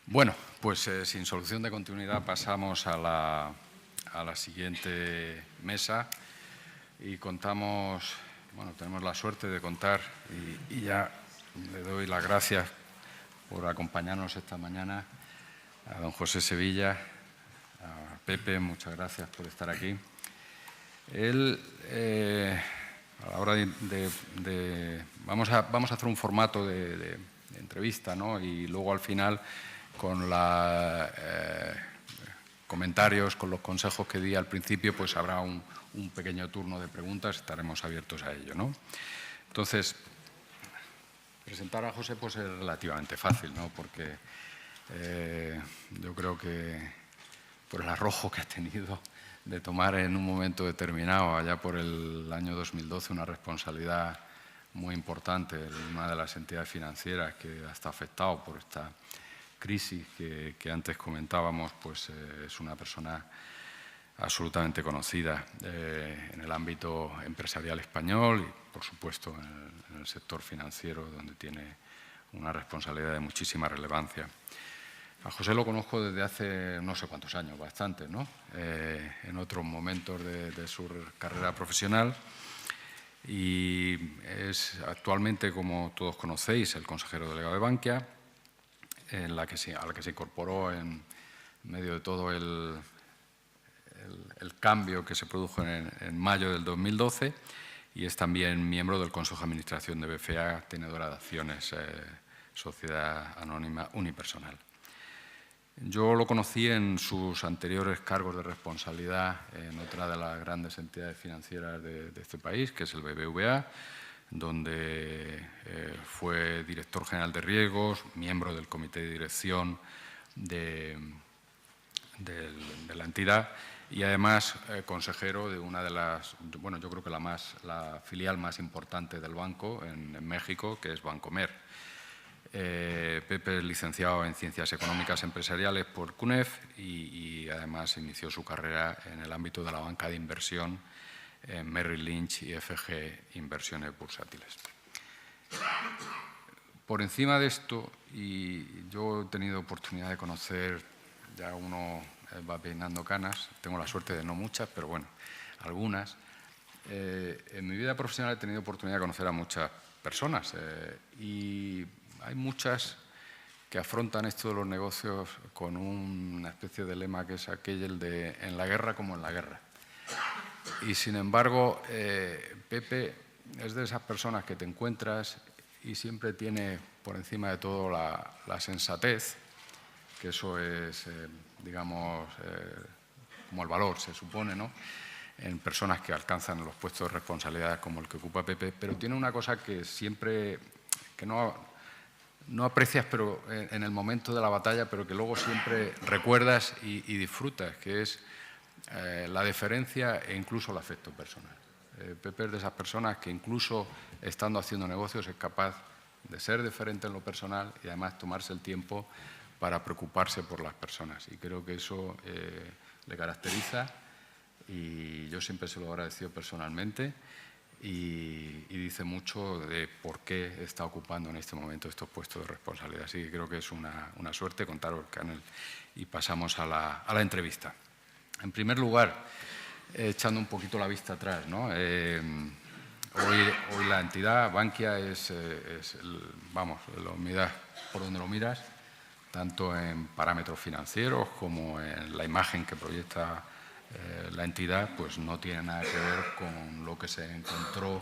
Bueno, pues sin solución de continuidad pasamos a la siguiente mesa y contamos, bueno, tenemos la suerte de contar y ya le doy las gracias por acompañarnos esta mañana a don José Sevilla, a Pepe, muchas gracias por estar aquí. Él, a la hora vamos a hacer un formato de entrevista, ¿no? Y luego al final con los comentarios, con los consejos que di al principio, pues habrá un pequeño turno de preguntas, estaremos abiertos a ello, ¿no? Entonces, presentar a José pues es relativamente fácil, ¿no? Porque yo creo que por el arrojo que ha tenido de tomar en un momento determinado, allá por el año 2012, una responsabilidad muy importante en una de las entidades financieras que está afectado por esta crisis que antes comentábamos, pues es una persona absolutamente conocida en el ámbito empresarial español y, por supuesto, en el sector financiero, donde tiene una responsabilidad de muchísima relevancia. A José lo conozco desde hace no sé cuántos años, bastante, ¿no? En otros momentos de su carrera profesional. Y es actualmente, como todos conocéis, el consejero delegado de Bankia, a la que se incorporó en medio de todo el cambio que se produjo en mayo del 2012 y es también miembro del Consejo de Administración de BFA, tenedora de acciones, sociedad anónima unipersonal. Yo lo conocí en sus anteriores cargos de responsabilidad en otra de las grandes entidades financieras de este país, que es el BBVA, donde fue director general de riesgos, miembro del comité de dirección de la entidad y además consejero de una de las, bueno, yo creo que la filial más importante del banco en México, que es Bancomer. Pepe es licenciado en Ciencias Económicas Empresariales por CUNEF y además inició su carrera en el ámbito de la banca de inversión en Merrill Lynch y FG Inversiones Bursátiles. Por encima de esto, y yo he tenido oportunidad de conocer, ya uno va peinando canas, tengo la suerte de no muchas, pero bueno, algunas. En mi vida profesional he tenido oportunidad de conocer a muchas personas y hay muchas que afrontan esto de los negocios con una especie de lema que es aquel de en la guerra como en la guerra. Y sin embargo, Pepe es de esas personas que te encuentras y siempre tiene por encima de todo la sensatez, que eso es, digamos, como el valor, se supone, ¿no?, en personas que alcanzan los puestos de responsabilidad como el que ocupa Pepe, pero tiene una cosa que siempre, que no aprecias pero en el momento de la batalla, pero que luego siempre recuerdas y disfrutas, que es la deferencia e incluso el afecto personal. Pepe es de esas personas que incluso estando haciendo negocios es capaz de ser deferente en lo personal y además tomarse el tiempo para preocuparse por las personas. Y creo que eso le caracteriza y yo siempre se lo he agradecido personalmente y dice mucho de por qué está ocupando en este momento estos puestos de responsabilidad. Así que creo que es una suerte contaros con él y pasamos a la entrevista. En primer lugar, echando un poquito la vista atrás, ¿no? Hoy la entidad Bankia vamos, lo miras por donde lo miras, tanto en parámetros financieros como en la imagen que proyecta la entidad, pues no tiene nada que ver con lo que se encontró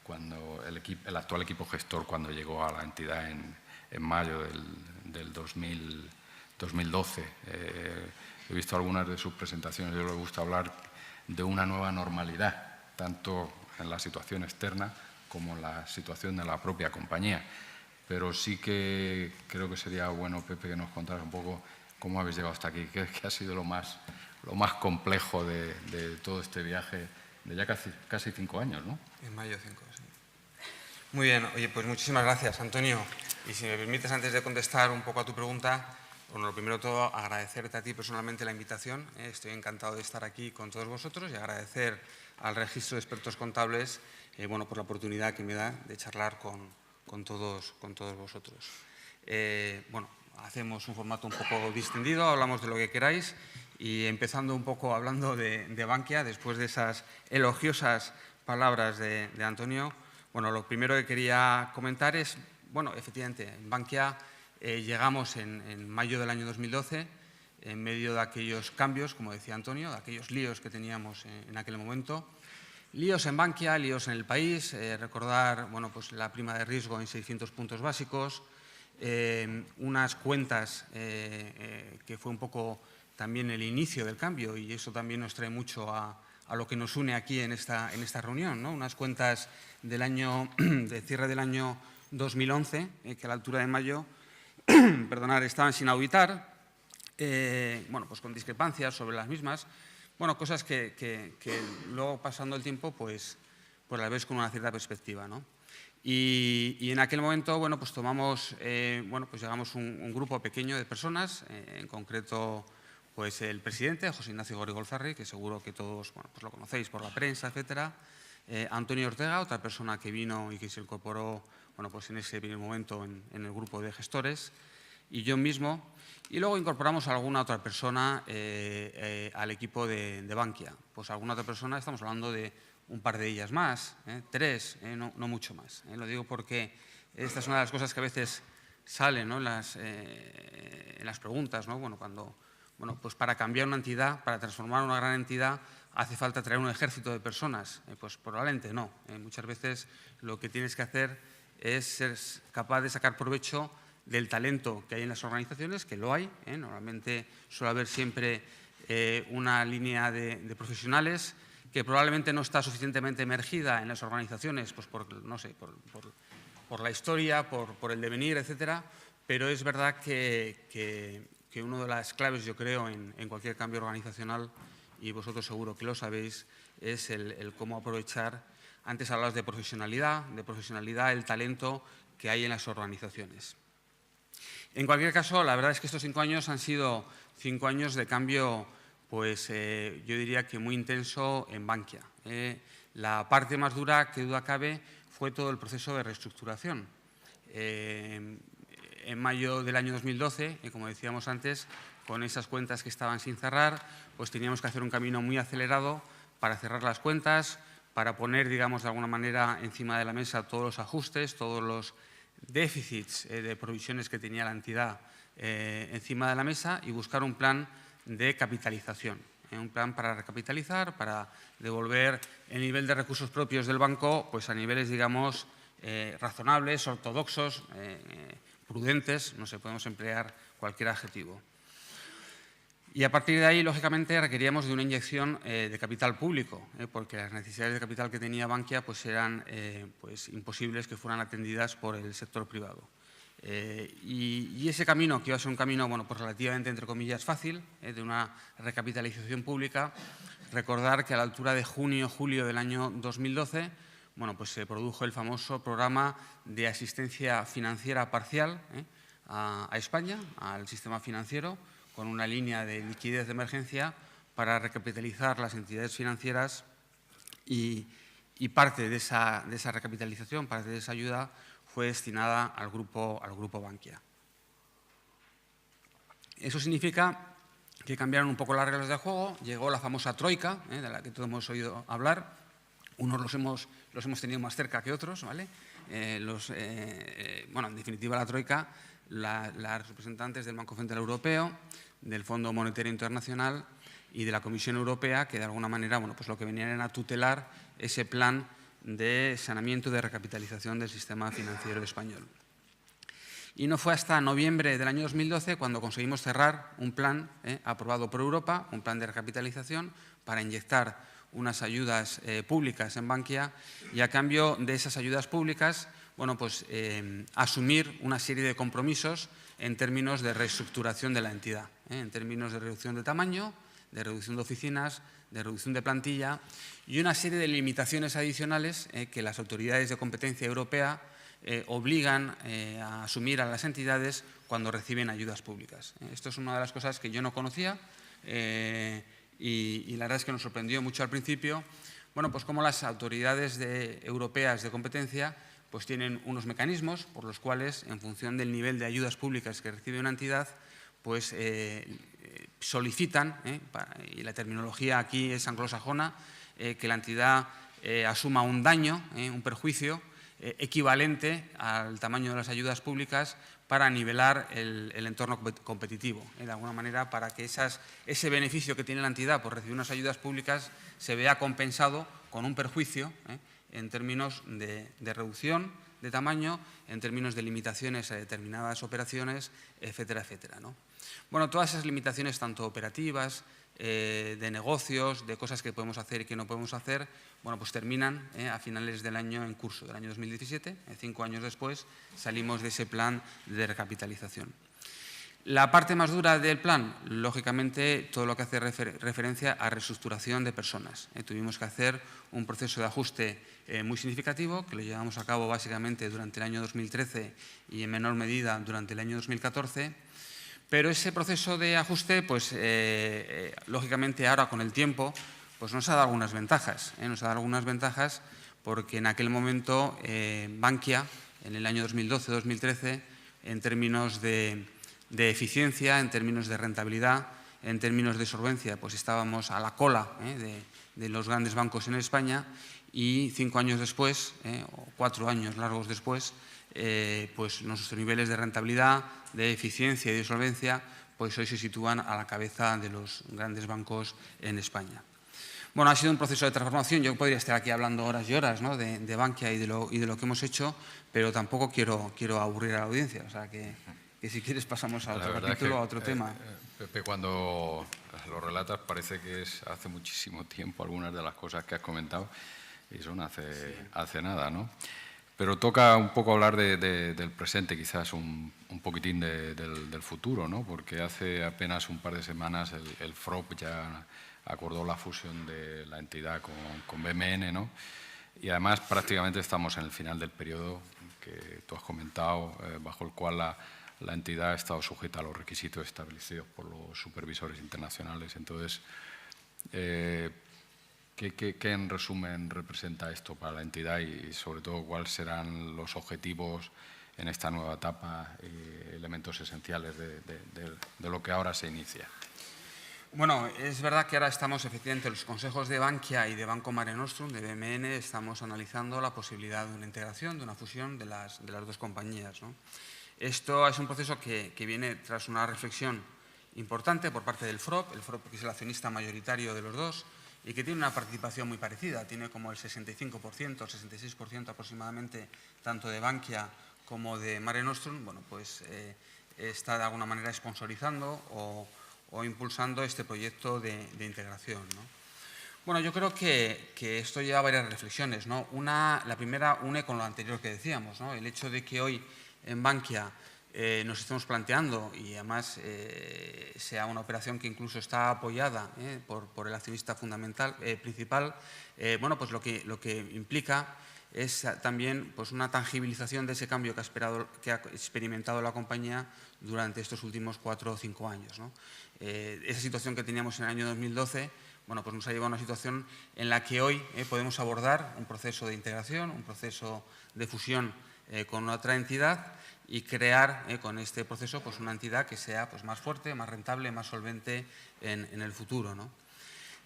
cuando el actual equipo gestor cuando llegó a la entidad en mayo del 2012. He visto algunas de sus presentaciones, yo le gusta hablar de una nueva normalidad, tanto en la situación externa como en la situación de la propia compañía. Pero sí que creo que sería bueno, Pepe, que nos contaras un poco cómo habéis llegado hasta aquí, qué ha sido lo más complejo de todo este viaje de ya casi 5 años, ¿no? En mayo 5, sí. Muy bien, oye, pues muchísimas gracias, Antonio. Y si me permites, antes de contestar un poco a tu pregunta, bueno, lo primero de todo, agradecerte a ti personalmente la invitación. Estoy encantado de estar aquí con todos vosotros y agradecer al Registro de Expertos Contables bueno, por la oportunidad que me da de charlar con todos vosotros. Bueno, hacemos un formato un poco distendido, hablamos de lo que queráis y empezando un poco hablando de Bankia, después de esas elogiosas palabras de Antonio, bueno, lo primero que quería comentar es, bueno, efectivamente, en Bankia llegamos en mayo del año 2012, en medio de aquellos cambios, como decía Antonio, de aquellos líos que teníamos en aquel momento. Líos en Bankia, líos en el país, recordar, bueno, pues la prima de riesgo en 600 puntos básicos, unas cuentas que fue un poco también el inicio del cambio y eso también nos trae mucho a lo que nos une aquí en esta reunión, ¿no? Unas cuentas del año, de cierre del año 2011, que a la altura de mayo, perdonar, estaban sin auditar, bueno, pues con discrepancias sobre las mismas, bueno, cosas que luego pasando el tiempo, pues las ves con una cierta perspectiva, ¿no? Y en aquel momento, bueno, pues tomamos, bueno, pues llegamos un grupo pequeño de personas, en concreto, pues el presidente, José Ignacio Gorigolzarri, que seguro que todos, bueno, pues lo conocéis por la prensa, etcétera. Antonio Ortega, otra persona que vino y que se incorporó, bueno, pues en ese primer momento en el grupo de gestores, y yo mismo. Y luego incorporamos a alguna otra persona al equipo de Bankia. Pues alguna otra persona, estamos hablando de un par de ellas más, 3, no mucho más. Lo digo porque esta es una de las cosas que a veces salen, ¿no? en las preguntas, ¿no? Bueno, pues para cambiar una entidad, para transformar una gran entidad, ¿hace falta traer un ejército de personas? Pues probablemente no. Muchas veces lo que tienes que hacer es ser capaz de sacar provecho del talento que hay en las organizaciones, que lo hay. Normalmente suele haber siempre una línea de profesionales que probablemente no está suficientemente emergida en las organizaciones, pues no sé, por la historia, por el devenir, etcétera, pero es verdad que una de las claves, yo creo, en cualquier cambio organizacional, y vosotros seguro que lo sabéis, es el cómo aprovechar, antes hablabas de profesionalidad, el talento que hay en las organizaciones. En cualquier caso, la verdad es que estos 5 años han sido 5 años de cambio, pues yo diría que muy intenso en Bankia. La parte más dura, que duda cabe, fue todo el proceso de reestructuración. En mayo del año 2012, como decíamos antes, con esas cuentas que estaban sin cerrar, pues teníamos que hacer un camino muy acelerado para cerrar las cuentas, para poner, digamos, de alguna manera encima de la mesa todos los ajustes, todos los déficits de provisiones que tenía la entidad encima de la mesa y buscar un plan de capitalización. Un plan para recapitalizar, para devolver el nivel de recursos propios del banco pues a niveles, digamos, razonables, ortodoxos, prudentes, no sé, podemos emplear cualquier adjetivo. Y a partir de ahí, lógicamente, requeríamos de una inyección de capital público, porque las necesidades de capital que tenía Bankia pues eran pues imposibles que fueran atendidas por el sector privado. Y ese camino, que iba a ser un camino bueno, pues relativamente, entre comillas, fácil, de una recapitalización pública, recordar que a la altura de junio-julio del año 2012, bueno, pues se produjo el famoso programa de asistencia financiera parcial a España, al sistema financiero, con una línea de liquidez de emergencia para recapitalizar las entidades financieras y parte de esa recapitalización, parte de esa ayuda, fue destinada al grupo Bankia. Eso significa que cambiaron un poco las reglas del juego, llegó la famosa troika, de la que todos hemos oído hablar, unos los hemos tenido más cerca que otros, ¿vale? Bueno, en definitiva la troika, las representantes del Banco Central Europeo, del Fondo Monetario Internacional y de la Comisión Europea, que de alguna manera bueno, pues lo que venían era a tutelar ese plan de saneamiento y de recapitalización del sistema financiero español. Y no fue hasta noviembre del año 2012 cuando conseguimos cerrar un plan aprobado por Europa, un plan de recapitalización para inyectar unas ayudas públicas en Bankia y a cambio de esas ayudas públicas bueno, pues, asumir una serie de compromisos en términos de reestructuración de la entidad, en términos de reducción de tamaño, de reducción de oficinas, de reducción de plantilla y una serie de limitaciones adicionales que las autoridades de competencia europea obligan a asumir a las entidades cuando reciben ayudas públicas. Esto es una de las cosas que yo no conocía y la verdad es que nos sorprendió mucho al principio, bueno, pues cómo las autoridades europeas de competencia pues tienen unos mecanismos por los cuales, en función del nivel de ayudas públicas que recibe una entidad, pues solicitan, y la terminología aquí es anglosajona, que la entidad asuma un daño, un perjuicio equivalente al tamaño de las ayudas públicas para nivelar el entorno competitivo, de alguna manera para que ese beneficio que tiene la entidad por recibir unas ayudas públicas se vea compensado con un perjuicio en términos de reducción de tamaño, en términos de limitaciones a determinadas operaciones, etcétera, etcétera, ¿no? Bueno, todas esas limitaciones, tanto operativas, de negocios, de cosas que podemos hacer y que no podemos hacer, bueno, pues terminan a finales del año en curso, del año 2017. 5 años después salimos de ese plan de recapitalización. La parte más dura del plan, lógicamente, todo lo que hace referencia a reestructuración de personas. Tuvimos que hacer un proceso de ajuste muy significativo, que lo llevamos a cabo básicamente durante el año 2013 y en menor medida durante el año 2014. Pero ese proceso de ajuste, pues lógicamente ahora con el tiempo, pues nos ha dado algunas ventajas. Nos ha dado algunas ventajas porque en aquel momento Bankia, en el año 2012-2013, en términos de eficiencia, en términos de rentabilidad, en términos de solvencia, pues estábamos a la cola de los grandes bancos en España, y 5 años después, o 4 años largos después, pues nuestros niveles de rentabilidad, de eficiencia y de solvencia, pues hoy se sitúan a la cabeza de los grandes bancos en España. Bueno, ha sido un proceso de transformación. Yo podría estar aquí hablando horas y horas, ¿no?, de Bankia y de lo que hemos hecho, pero tampoco quiero aburrir a la audiencia. O sea, que si quieres pasamos a otro capítulo, a otro tema. Pepe, cuando lo relatas parece que es hace muchísimo tiempo algunas de las cosas que has comentado y son hace nada, ¿no? Pero toca un poco hablar del presente, quizás un poquitín del futuro, ¿no? Porque hace apenas un par de semanas el FROP ya acordó la fusión de la entidad con BMN, ¿no? Y además prácticamente estamos en el final del periodo que tú has comentado, bajo el cual la entidad ha estado sujeta a los requisitos establecidos por los supervisores internacionales. Entonces, ¿qué en resumen representa esto para la entidad y sobre todo cuáles serán los objetivos en esta nueva etapa, elementos esenciales de lo que ahora se inicia? Bueno, es verdad que ahora estamos efectivamente en los consejos de Bankia y de Banco Mare Nostrum, de BMN, estamos analizando la posibilidad de una integración, de una fusión de las dos compañías, ¿no? Esto es un proceso que viene tras una reflexión importante por parte del FROP, que es el accionista mayoritario de los dos y que tiene una participación muy parecida, tiene como el 65%, 66% aproximadamente, tanto de Bankia como de Mare Nostrum. Bueno, pues está de alguna manera sponsorizando o impulsando este proyecto de integración, ¿no? Bueno, yo creo que esto lleva a varias reflexiones, ¿no? La primera une con lo anterior que decíamos, ¿no? El hecho de que hoy en Bankia nos estemos planteando, y además sea una operación que incluso está apoyada por el accionista principal, bueno, pues lo que implica es también pues, una tangibilización de ese cambio que ha experimentado la compañía durante estos últimos 4 o 5 años, ¿no? Esa situación que teníamos en el año 2012, bueno, pues nos ha llevado a una situación en la que hoy podemos abordar un proceso de integración, un proceso de fusión con otra entidad y crear con este proceso pues, una entidad que sea pues, más fuerte, más rentable, más solvente en el futuro, ¿no?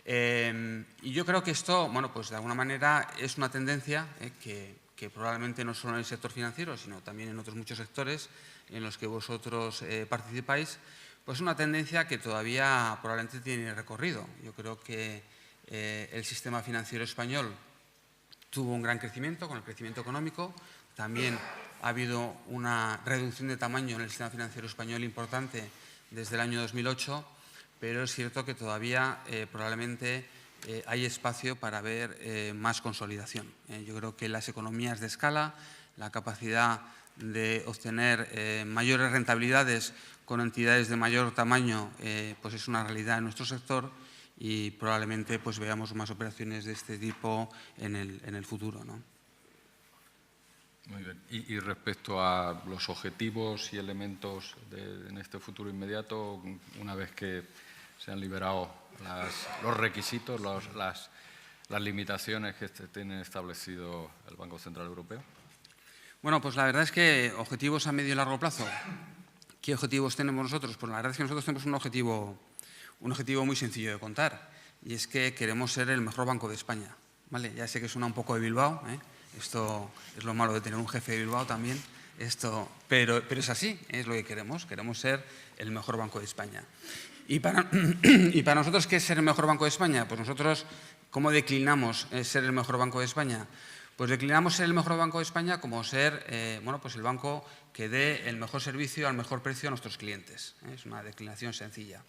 Y yo creo que esto, bueno, pues de alguna manera es una tendencia que probablemente no solo en el sector financiero, sino también en otros muchos sectores en los que vosotros participáis, pues una tendencia que todavía probablemente tiene recorrido. Yo creo que el sistema financiero español tuvo un gran crecimiento con el crecimiento económico. También ha habido una reducción de tamaño en el sistema financiero español importante desde el año 2008, pero es cierto que todavía probablemente hay espacio para ver más consolidación. Yo creo que las economías de escala, la capacidad de obtener mayores rentabilidades con entidades de mayor tamaño, pues es una realidad en nuestro sector y probablemente pues veamos más operaciones de este tipo en el futuro, ¿no? Muy bien. Y respecto a los objetivos y elementos en este futuro inmediato, una vez que se han liberado los requisitos, las limitaciones que tiene establecido el Banco Central Europeo. Bueno, pues la verdad es que objetivos a medio y largo plazo. ¿Qué objetivos tenemos nosotros? Pues la verdad es que nosotros tenemos un objetivo muy sencillo de contar, y es que queremos ser el mejor banco de España. ¿Vale? Ya sé que suena un poco de Bilbao, ¿eh? Esto es lo malo de tener un jefe de Bilbao también, pero es así, es lo que queremos ser el mejor banco de España. Y para nosotros, ¿qué es ser el mejor banco de España? Pues nosotros, ¿cómo declinamos ser el mejor banco de España? Pues declinamos ser el mejor banco de España como ser pues el banco que dé el mejor servicio al mejor precio a nuestros clientes. Es una declinación sencilla.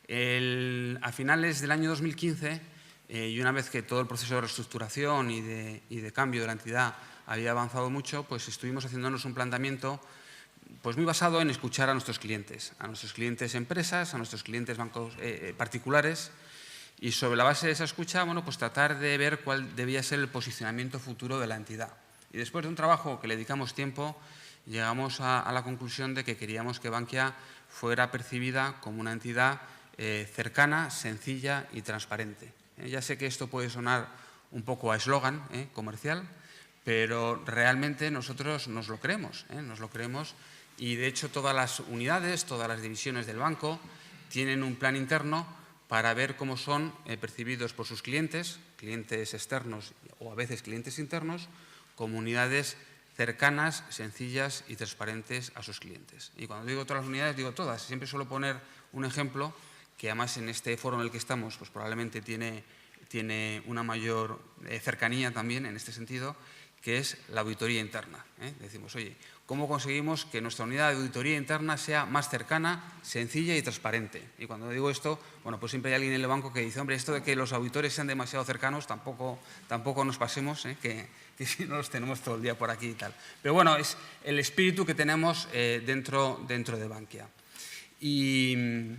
A finales del año 2015, y una vez que todo el proceso de reestructuración y de cambio de la entidad había avanzado mucho, pues estuvimos haciéndonos un planteamiento pues muy basado en escuchar a nuestros clientes empresas, a nuestros clientes bancos particulares, y sobre la base de esa escucha, bueno, pues tratar de ver cuál debía ser el posicionamiento futuro de la entidad. Y después de un trabajo que le dedicamos tiempo, llegamos a la conclusión de que queríamos que Bankia fuera percibida como una entidad cercana, sencilla y transparente. Ya sé que esto puede sonar un poco a eslogan comercial, pero realmente nosotros nos lo creemos, y de hecho todas las unidades, todas las divisiones del banco tienen un plan interno para ver cómo son percibidos por sus clientes externos o a veces clientes internos, como unidades cercanas, sencillas y transparentes a sus clientes. Y cuando digo todas las unidades, digo todas. Siempre suelo poner un ejemplo que además en este foro en el que estamos pues probablemente tiene una mayor cercanía también en este sentido, que es la auditoría interna. Decimos, oye, ¿cómo conseguimos que nuestra unidad de auditoría interna sea más cercana, sencilla y transparente? Y cuando digo esto, bueno, pues siempre hay alguien en el banco que dice, hombre, esto de que los auditores sean demasiado cercanos, tampoco nos pasemos, que si no los tenemos todo el día por aquí y tal. Pero bueno, es el espíritu que tenemos dentro de Bankia. Y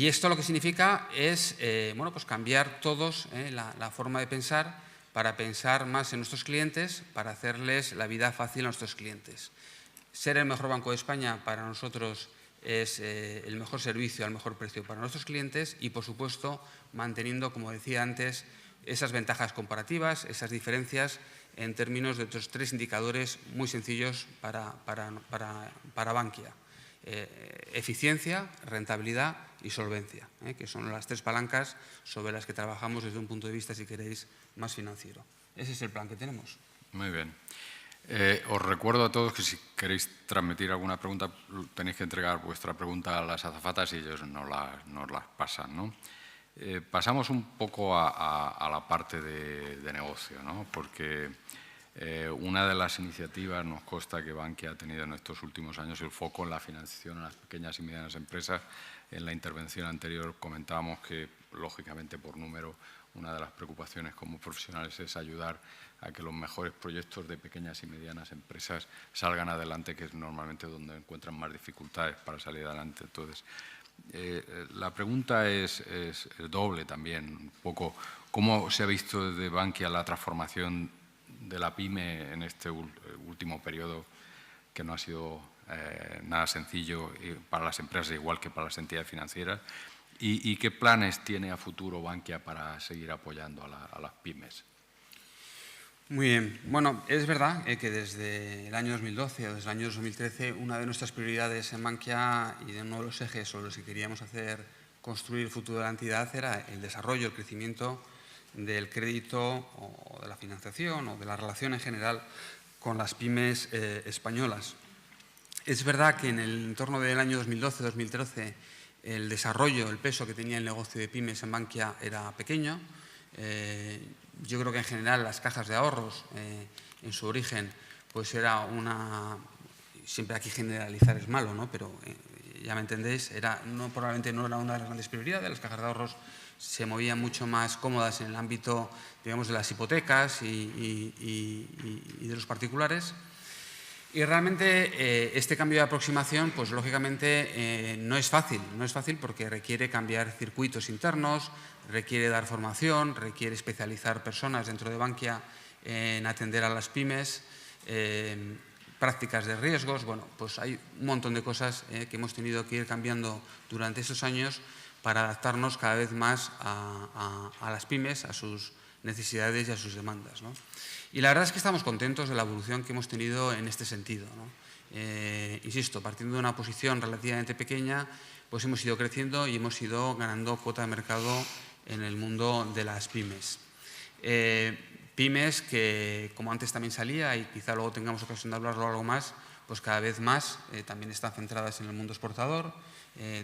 esto lo que significa es pues cambiar todos la forma de pensar, para pensar más en nuestros clientes, para hacerles la vida fácil a nuestros clientes. Ser el mejor banco de España para nosotros es el mejor servicio al mejor precio para nuestros clientes y, por supuesto, manteniendo, como decía antes, esas ventajas comparativas, esas diferencias en términos de otros 3 indicadores muy sencillos para Bankia. Eficiencia, rentabilidad y solvencia, que son las 3 palancas sobre las que trabajamos desde un punto de vista, si queréis, más financiero. Ese es el plan que tenemos. Muy bien. Os recuerdo a todos que si queréis transmitir alguna pregunta, tenéis que entregar vuestra pregunta a las azafatas y ellos nos las pasan, ¿no? Pasamos un poco a la parte de negocio, ¿no? Porque una de las iniciativas, nos consta que Bankia ha tenido en estos últimos años el foco en la financiación a las pequeñas y medianas empresas. En la intervención anterior comentábamos que, lógicamente, por número, una de las preocupaciones como profesionales es ayudar a que los mejores proyectos de pequeñas y medianas empresas salgan adelante, que es normalmente donde encuentran más dificultades para salir adelante. Entonces, la pregunta es doble también, un poco, ¿cómo se ha visto desde Bankia la transformación de la PYME en este último periodo, que no ha sido nada sencillo para las empresas, igual que para las entidades financieras? ¿Y qué planes tiene a futuro Bankia para seguir apoyando a las pymes? Muy bien. Bueno, es verdad que desde el año 2012 o desde el año 2013 una de nuestras prioridades en Bankia y de uno de los ejes sobre los que queríamos construir el futuro de la entidad era el desarrollo, el crecimiento del crédito o de la financiación o de la relación en general con las pymes españolas. Es verdad que en el entorno del año 2012-2013 el desarrollo, el peso que tenía el negocio de pymes en Bankia era pequeño. Yo creo que en general las cajas de ahorros en su origen pues era siempre aquí generalizar es malo, ¿no? Pero ya me entendéis, probablemente no era una de las grandes prioridades. Las cajas de ahorros se movían mucho más cómodas en el ámbito, digamos, de las hipotecas y de los particulares. Y realmente este cambio de aproximación, pues lógicamente no es fácil porque requiere cambiar circuitos internos, requiere dar formación, requiere especializar personas dentro de Bankia en atender a las pymes, prácticas de riesgos. Bueno, pues hay un montón de cosas que hemos tenido que ir cambiando durante esos años para adaptarnos cada vez más a las pymes, a sus necesidades y a sus demandas, ¿no? Y la verdad es que estamos contentos de la evolución que hemos tenido en este sentido, ¿no? Insisto, partiendo de una posición relativamente pequeña, pues hemos ido creciendo y hemos ido ganando cuota de mercado en el mundo de las pymes. Pymes que, como antes también salía, y quizá luego tengamos ocasión de hablarlo algo más, pues cada vez más también están centradas en el mundo exportador.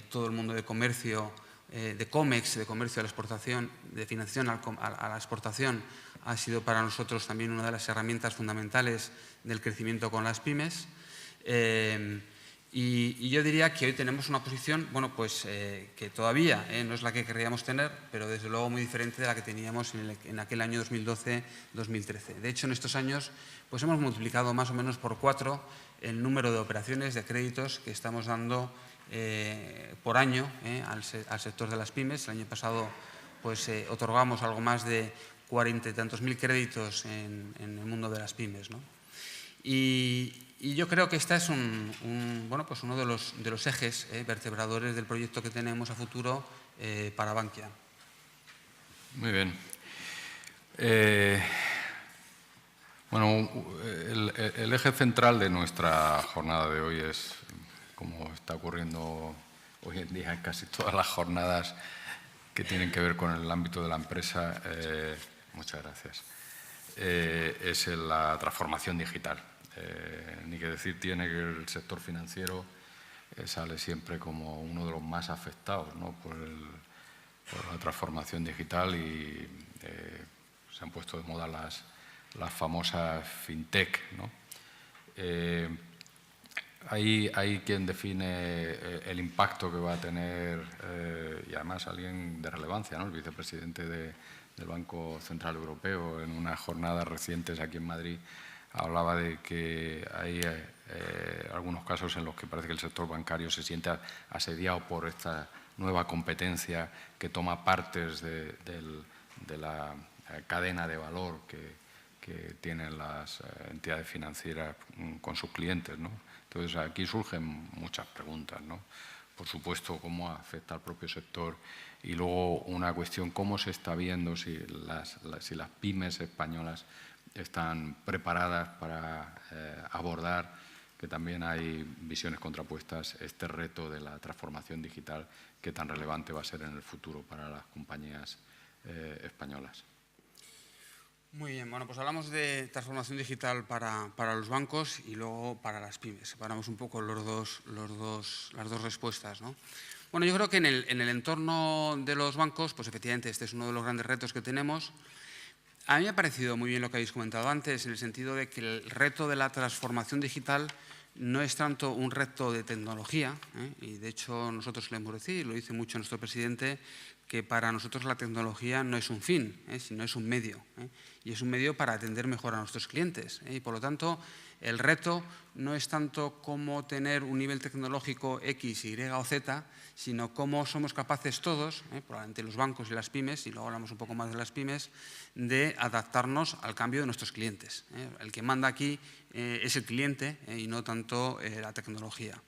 Todo el mundo de comercio, de COMEX, de comercio a la exportación, de financiación a la exportación, ha sido para nosotros también una de las herramientas fundamentales del crecimiento con las pymes. Y yo diría que hoy tenemos una posición, bueno, pues que todavía no es la que querríamos tener, pero desde luego muy diferente de la que teníamos en aquel año 2012-2013. De hecho, en estos años pues hemos multiplicado más o menos por 4 el número de operaciones, de créditos que estamos dando por año al sector de las pymes. El año pasado pues otorgamos algo más de 40 y tantos mil créditos en el mundo de las pymes, ¿no? Y yo creo que este es bueno, pues uno de los ejes vertebradores del proyecto que tenemos a futuro para Bankia. Muy bien. Bueno, el eje central de nuestra jornada de hoy es, como está ocurriendo hoy en día en casi todas las jornadas que tienen que ver con el ámbito de la empresa, muchas gracias, es la transformación digital. Ni que decir tiene que el sector financiero sale siempre como uno de los más afectados, ¿no?, por la transformación digital, y se han puesto de moda las famosas fintech, ¿no? Hay quien define el impacto que va a tener, y además alguien de relevancia, ¿no?, el vicepresidente del Banco Central Europeo, en unas jornadas recientes aquí en Madrid, hablaba de que hay algunos casos en los que parece que el sector bancario se siente asediado por esta nueva competencia que toma partes de la cadena de valor que tienen las entidades financieras con sus clientes, ¿no? Entonces, aquí surgen muchas preguntas, ¿no? Por supuesto, cómo afecta al propio sector, y luego una cuestión, cómo se está viendo si las pymes españolas están preparadas para abordar, que también hay visiones contrapuestas, este reto de la transformación digital que tan relevante va a ser en el futuro para las compañías españolas. Muy bien, bueno, pues hablamos de transformación digital para los bancos y luego para las pymes. Separamos un poco las dos respuestas, ¿no? Bueno, yo creo que en el entorno de los bancos, pues efectivamente este es uno de los grandes retos que tenemos. A mí me ha parecido muy bien lo que habéis comentado antes, en el sentido de que el reto de la transformación digital no es tanto un reto de tecnología, y de hecho nosotros lo hemos decidido, lo dice mucho nuestro presidente, que para nosotros la tecnología no es un fin, sino es un medio, y es un medio para atender mejor a nuestros clientes, y por lo tanto el reto no es tanto cómo tener un nivel tecnológico X, Y o Z, sino cómo somos capaces todos, probablemente los bancos y las pymes, y luego hablamos un poco más de las pymes, de adaptarnos al cambio de nuestros clientes. El que manda aquí es el cliente y no tanto la tecnología.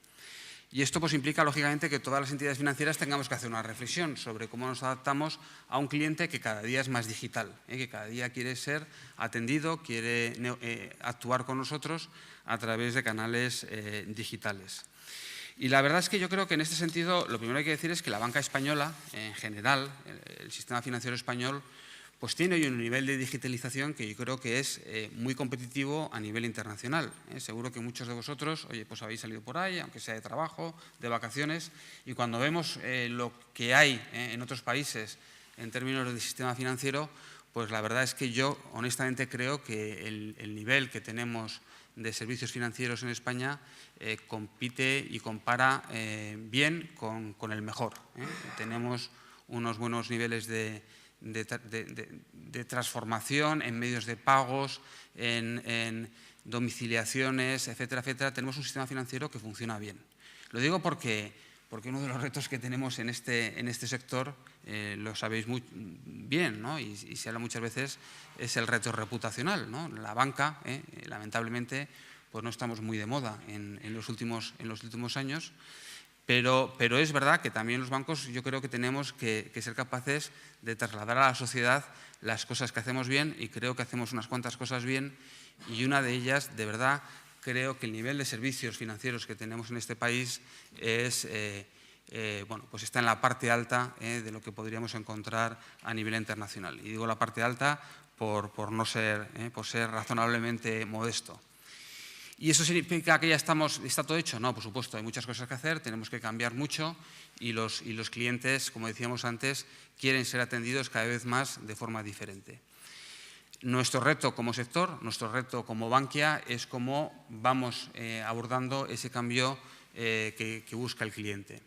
Y esto pues implica, lógicamente, que todas las entidades financieras tengamos que hacer una reflexión sobre cómo nos adaptamos a un cliente que cada día es más digital, que cada día quiere ser atendido, quiere actuar con nosotros a través de canales digitales. Y la verdad es que yo creo que en este sentido lo primero que hay que decir es que la banca española, en general, el sistema financiero español, pues tiene hoy un nivel de digitalización que yo creo que es muy competitivo a nivel internacional. Seguro que muchos de vosotros, oye, pues habéis salido por ahí, aunque sea de trabajo, de vacaciones, y cuando vemos lo que hay en otros países en términos de sistema financiero, pues la verdad es que yo honestamente creo que el nivel que tenemos de servicios financieros en España compite y compara bien con el mejor. Tenemos unos buenos niveles de transformación en medios de pagos, en domiciliaciones, etcétera, etcétera. Tenemos un sistema financiero que funciona bien. Lo digo porque uno de los retos que tenemos en este sector, lo sabéis muy bien, ¿no? y se habla muchas veces, es el reto reputacional, ¿no? La banca, lamentablemente, pues no estamos muy de moda en los últimos años. Pero es verdad que también los bancos yo creo que tenemos que ser capaces de trasladar a la sociedad las cosas que hacemos bien, y creo que hacemos unas cuantas cosas bien, y una de ellas, de verdad, creo que el nivel de servicios financieros que tenemos en este país es, bueno, pues está en la parte alta de lo que podríamos encontrar a nivel internacional. Y digo la parte alta por ser razonablemente modesto. ¿Y eso significa que ya está todo hecho? No, por supuesto, hay muchas cosas que hacer, tenemos que cambiar mucho, y los clientes, como decíamos antes, quieren ser atendidos cada vez más de forma diferente. Nuestro reto como sector, nuestro reto como Bankia, es cómo vamos abordando ese cambio que busca el cliente.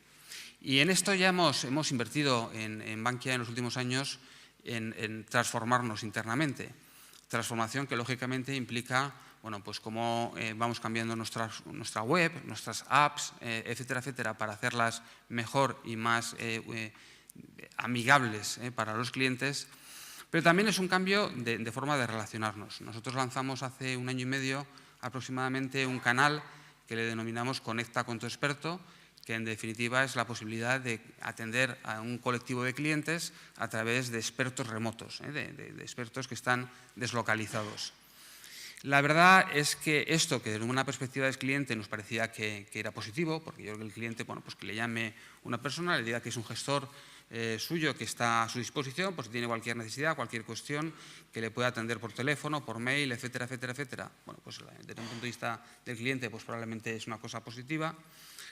Y en esto ya hemos invertido en Bankia en los últimos años en transformarnos internamente. Transformación que lógicamente implica, bueno, pues cómo vamos cambiando nuestra web, nuestras apps, etcétera, etcétera, para hacerlas mejor y más amigables para los clientes. Pero también es un cambio de forma de relacionarnos. Nosotros lanzamos hace 1 año y medio aproximadamente un canal que le denominamos Conecta con tu experto, que en definitiva es la posibilidad de atender a un colectivo de clientes a través de expertos remotos, de expertos que están deslocalizados. La verdad es que esto, que desde una perspectiva del cliente nos parecía que era positivo, porque yo creo que el cliente, bueno, pues que le llame una persona, le diga que es un gestor suyo que está a su disposición, pues si tiene cualquier necesidad, cualquier cuestión, que le pueda atender por teléfono, por mail, etcétera, etcétera, etcétera. Bueno, pues desde un punto de vista del cliente, pues probablemente es una cosa positiva.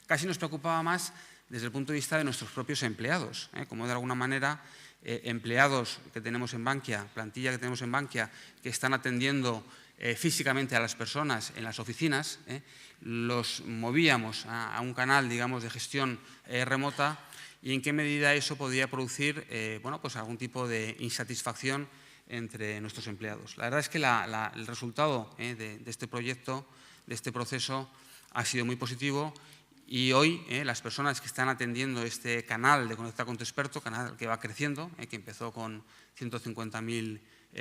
Casi nos preocupaba más desde el punto de vista de nuestros propios empleados, como de alguna manera empleados que tenemos en Bankia, plantilla que tenemos en Bankia, que están atendiendo físicamente a las personas en las oficinas, los movíamos a un canal, digamos, de gestión remota, y en qué medida eso podía producir bueno, pues algún tipo de insatisfacción entre nuestros empleados. La verdad es que el resultado de este proyecto, de este proceso, ha sido muy positivo, y hoy las personas que están atendiendo este canal de Conecta con tu experto, canal que va creciendo, que empezó con 150.000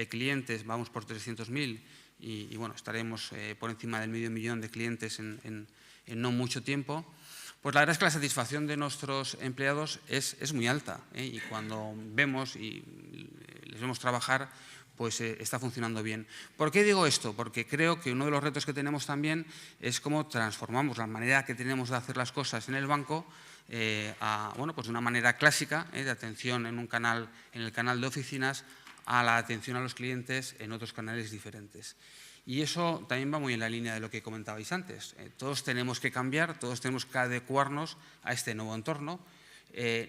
clientes, vamos por 300.000, y bueno, estaremos por encima del medio millón de clientes en no mucho tiempo. Pues la verdad es que la satisfacción de nuestros empleados es muy alta, y cuando vemos y les vemos trabajar, pues está funcionando bien. ¿Por qué digo esto? Porque creo que uno de los retos que tenemos también es cómo transformamos la manera que tenemos de hacer las cosas en el banco bueno, pues de una manera clásica, de atención en el canal de oficinas, a la atención a los clientes en otros canales diferentes. Y eso también va muy en la línea de lo que comentabais antes. Todos tenemos que cambiar, todos tenemos que adecuarnos a este nuevo entorno,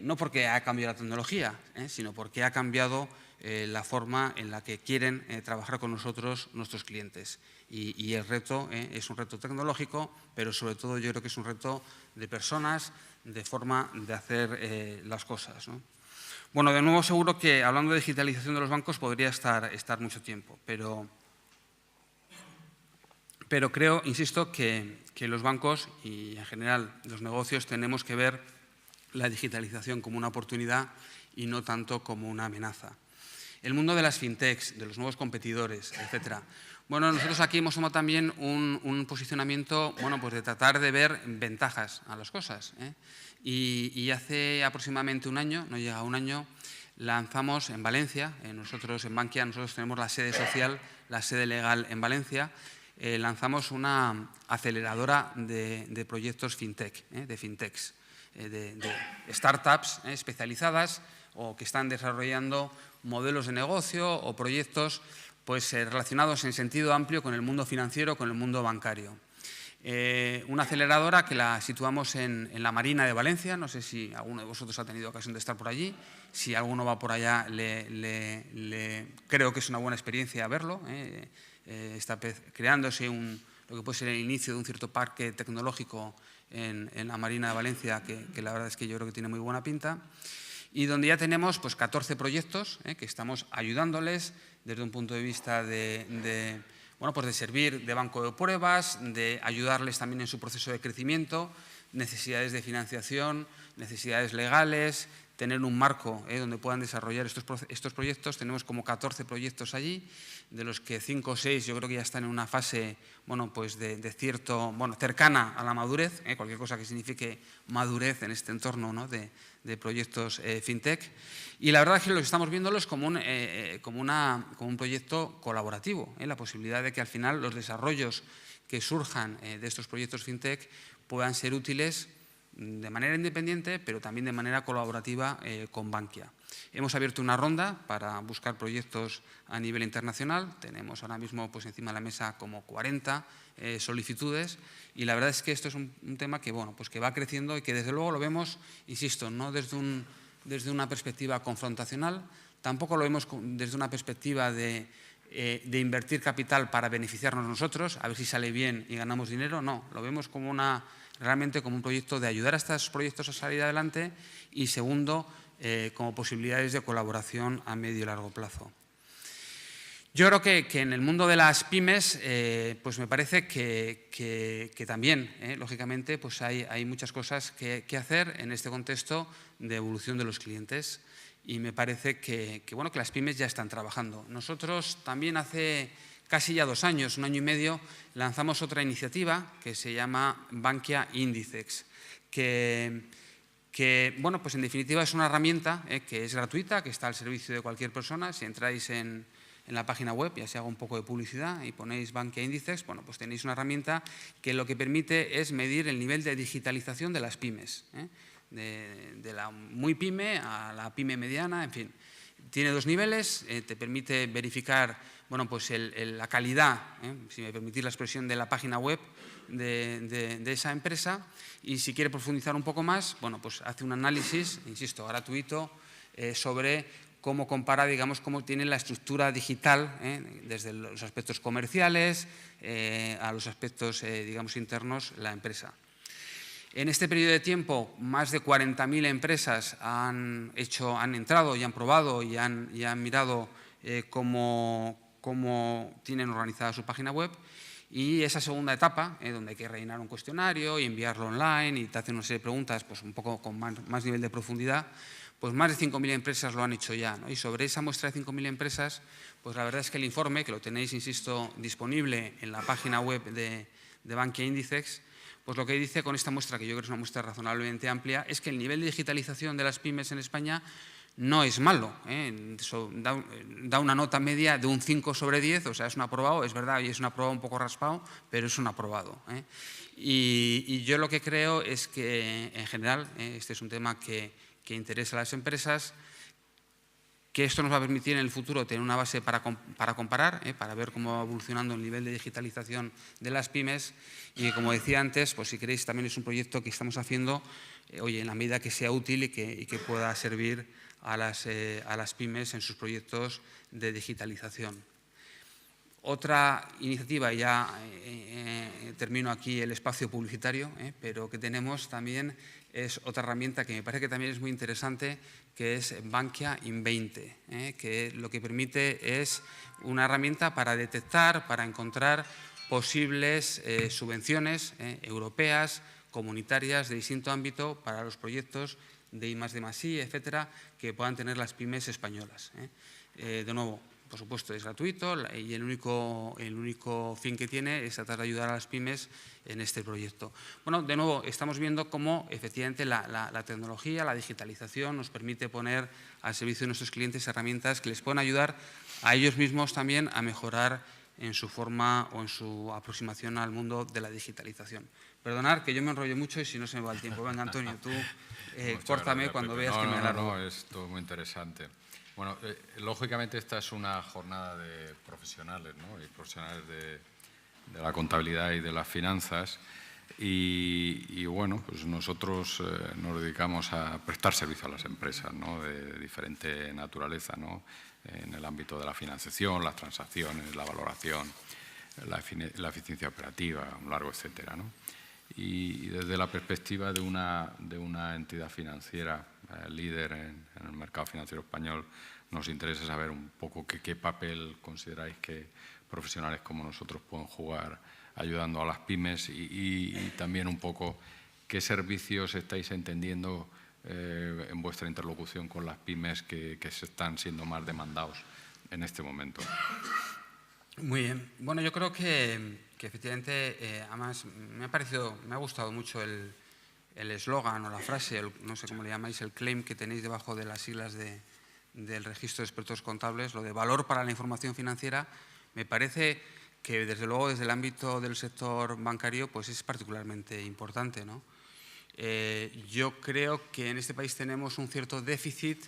no porque ha cambiado la tecnología, sino porque ha cambiado la forma en la que quieren trabajar con nosotros nuestros clientes. Y el reto es un reto tecnológico, pero sobre todo yo creo que es un reto de personas, de forma de hacer las cosas, ¿no? Bueno, de nuevo seguro que hablando de digitalización de los bancos podría estar mucho tiempo, pero creo, insisto, que los bancos y en general los negocios tenemos que ver la digitalización como una oportunidad y no tanto como una amenaza. El mundo de las fintechs, de los nuevos competidores, etcétera. Bueno, nosotros aquí hemos tomado también un posicionamiento, bueno, pues de tratar de ver ventajas a las cosas, Y hace aproximadamente 1 año, no llega a 1 año, lanzamos en Valencia, nosotros en Bankia, nosotros tenemos la sede social, la sede legal en Valencia, lanzamos una aceleradora de proyectos fintech, de fintechs, de startups especializadas o que están desarrollando modelos de negocio o proyectos pues, relacionados en sentido amplio con el mundo financiero, con el mundo bancario. Una aceleradora que la situamos en la Marina de Valencia, no sé si alguno de vosotros ha tenido ocasión de estar por allí, si alguno va por allá creo que es una buena experiencia verlo, está creándose lo que puede ser el inicio de un cierto parque tecnológico en la Marina de Valencia que la verdad es que yo creo que tiene muy buena pinta, y donde ya tenemos pues, 14 proyectos que estamos ayudándoles desde un punto de vista bueno, pues de servir de banco de pruebas, de ayudarles también en su proceso de crecimiento, necesidades de financiación, necesidades legales, tener un marco donde puedan desarrollar estos proyectos. Tenemos como 14 proyectos allí, de los que 5 o 6 yo creo que ya están en una fase pues de cierto, cercana a la madurez, cualquier cosa que signifique madurez en este entorno, ¿no?, de proyectos fintech. Y la verdad es que lo que estamos viéndolo es como un proyecto colaborativo, la posibilidad de que al final los desarrollos que surjan de estos proyectos fintech puedan ser útiles de manera independiente, pero también de manera colaborativa con Bankia. Hemos abierto una ronda para buscar proyectos a nivel internacional. Tenemos ahora mismo pues, encima de la mesa como 40 solicitudes y la verdad es que esto es un tema que, pues que va creciendo y que desde luego lo vemos, insisto, no desde una perspectiva confrontacional, tampoco lo vemos desde una perspectiva de invertir capital para beneficiarnos nosotros, a ver si sale bien y ganamos dinero. No, lo vemos como realmente como un proyecto de ayudar a estos proyectos a salir adelante y, segundo, como posibilidades de colaboración a medio y largo plazo. Yo creo que en el mundo de las pymes, pues me parece que también, lógicamente, pues hay muchas cosas que hacer en este contexto de evolución de los clientes y me parece que las pymes ya están trabajando. Nosotros también hace casi ya 2 años, 1 año y medio, lanzamos otra iniciativa que se llama Bankia Indicex, que pues en definitiva es una herramienta que es gratuita, que está al servicio de cualquier persona. Si entráis en la página web, ya se haga un poco de publicidad y ponéis Bankia Indicex, pues tenéis una herramienta que lo que permite es medir el nivel de digitalización de las pymes, de la muy pyme a la pyme mediana, en fin. Tiene 2 niveles, te permite verificar pues la calidad, si me permitís la expresión, de la página web de esa empresa y si quiere profundizar un poco más, pues hace un análisis, insisto, gratuito, sobre cómo compara, digamos, cómo tiene la estructura digital, desde los aspectos comerciales a los aspectos, digamos, internos, la empresa. En este periodo de tiempo, más de 40.000 empresas han entrado y han probado y han mirado cómo tienen organizada su página web. Y esa segunda etapa, donde hay que rellenar un cuestionario y enviarlo online y te hacen una serie de preguntas pues un poco con más nivel de profundidad, pues más de 5.000 empresas lo han hecho ya, ¿no? Y sobre esa muestra de 5.000 empresas, pues la verdad es que el informe, que lo tenéis, insisto, disponible en la página web de Bankia Indicex, pues lo que dice con esta muestra, que yo creo que es una muestra razonablemente amplia, es que el nivel de digitalización de las pymes en España no es malo, da una nota media de un 5 sobre 10, o sea, es un aprobado, es verdad, y es un aprobado un poco raspado, pero es un aprobado. Y yo lo que creo es que, en general, este es un tema que interesa a las empresas, que esto nos va a permitir en el futuro tener una base para comparar, para ver cómo va evolucionando el nivel de digitalización de las pymes y, como decía antes, pues si queréis, también es un proyecto que estamos haciendo, en la medida que sea útil y que pueda servir a las pymes en sus proyectos de digitalización. Otra iniciativa, ya termino aquí el espacio publicitario, pero que tenemos también es otra herramienta que me parece que también es muy interesante, que es Bankia In20, que lo que permite es una herramienta para detectar, para encontrar posibles subvenciones europeas, comunitarias de distinto ámbito para los proyectos de I+D+I, etcétera, que puedan tener las pymes españolas. De nuevo, por supuesto, es gratuito y el único fin que tiene es tratar de ayudar a las pymes en este proyecto. Bueno, de nuevo, estamos viendo cómo efectivamente la tecnología, la digitalización nos permite poner al servicio de nuestros clientes herramientas que les pueden ayudar a ellos mismos también a mejorar en su forma o en su aproximación al mundo de la digitalización. Perdonad que yo me enrollo mucho y si no se me va el tiempo. Venga, Antonio, tú córtame gracias, cuando veas que me alargo. No, es todo muy interesante. Bueno, lógicamente esta es una jornada de profesionales, ¿no? Y profesionales de la contabilidad y de las finanzas y bueno, pues nosotros nos dedicamos a prestar servicio a las empresas, ¿no? De diferente naturaleza, ¿no? En el ámbito de la financiación, las transacciones, la valoración, la eficiencia operativa, un largo etcétera, ¿no? Y desde la perspectiva de una entidad financiera líder en el mercado financiero español, nos interesa saber un poco qué papel consideráis que profesionales como nosotros pueden jugar ayudando a las pymes y también un poco qué servicios estáis entendiendo en vuestra interlocución con las pymes que se están siendo más demandados en este momento. Muy bien. Bueno, yo creo que efectivamente, además, me ha gustado mucho el eslogan o la frase, no sé cómo le llamáis, el claim que tenéis debajo de las siglas del registro de expertos contables, lo de valor para la información financiera. Me parece que, desde luego, desde el ámbito del sector bancario, pues es particularmente importante, ¿no? Yo creo que en este país tenemos un cierto déficit